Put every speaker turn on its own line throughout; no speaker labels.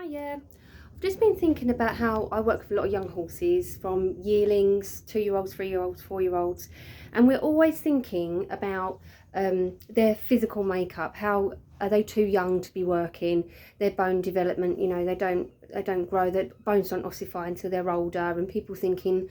Yeah. I've just been thinking about how I work with a lot of young horses, from yearlings, 2-year-olds, 3-year-olds, 4-year-olds, and we're always thinking about their physical makeup. How are they too young to be working? Their bone development, they don't grow. Their bones don't ossify until they're older, and people thinking,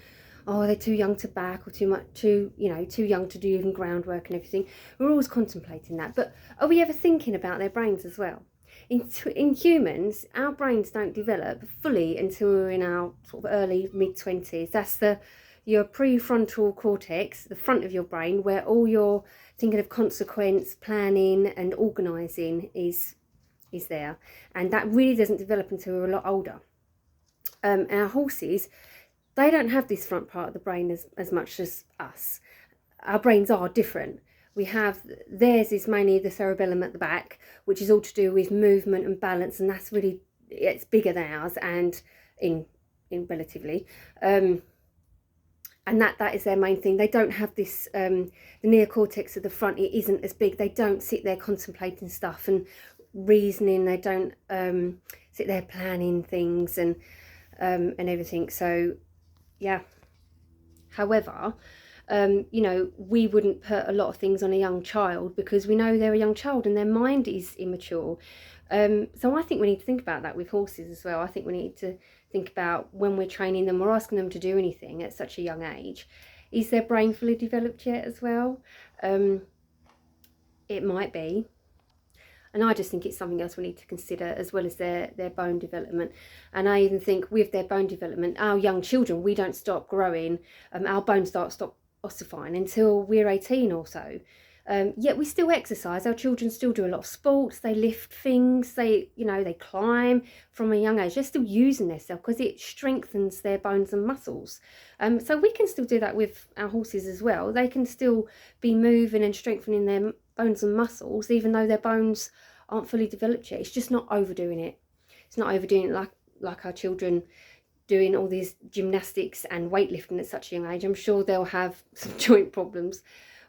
oh, they're too young to back, or too young to do even groundwork and everything. We're always contemplating that, but are we ever thinking about their brains as well? In humans, our brains don't develop fully until we're in our sort of early mid-20s. That's your prefrontal cortex, the front of your brain, where all your thinking of consequence, planning, and organising is there, and that really doesn't develop until we're a lot older. Our horses, they don't have this front part of the brain as much as us. Our brains are different. We have, theirs is mainly the cerebellum at the back, which is all to do with movement and balance, and that's really, it's bigger than ours, and in relatively, and that is their main thing. They don't have this, the neocortex at the front, it isn't as big. They don't sit there contemplating stuff and reasoning. They don't sit there planning things and everything. So yeah. However, we wouldn't put a lot of things on a young child because we know they're a young child and their mind is immature. So I think we need to think about that with horses as well. I think we need to think about when we're training them or asking them to do anything at such a young age, is their brain fully developed yet as well? It might be. And I just think it's something else we need to consider, as well as their bone development. And I even think with their bone development, our young children, we don't stop growing, our bones stop ossifying until we're 18 or so. Yet we still exercise. Our children still do a lot of sports. They lift things. They climb from a young age. They're still using themselves because it strengthens their bones and muscles. So we can still do that with our horses as well. They can still be moving and strengthening their bones and muscles, even though their bones aren't fully developed yet. It's just not overdoing it. It's not overdoing it like our children doing all these gymnastics and weightlifting at such a young age. I'm sure they'll have some joint problems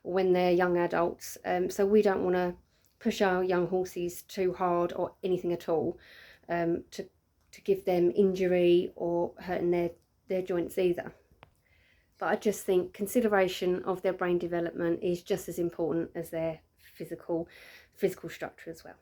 when they're young adults. So we don't want to push our young horses too hard or anything at all, to give them injury or hurting their joints either. But I just think consideration of their brain development is just as important as their physical structure as well.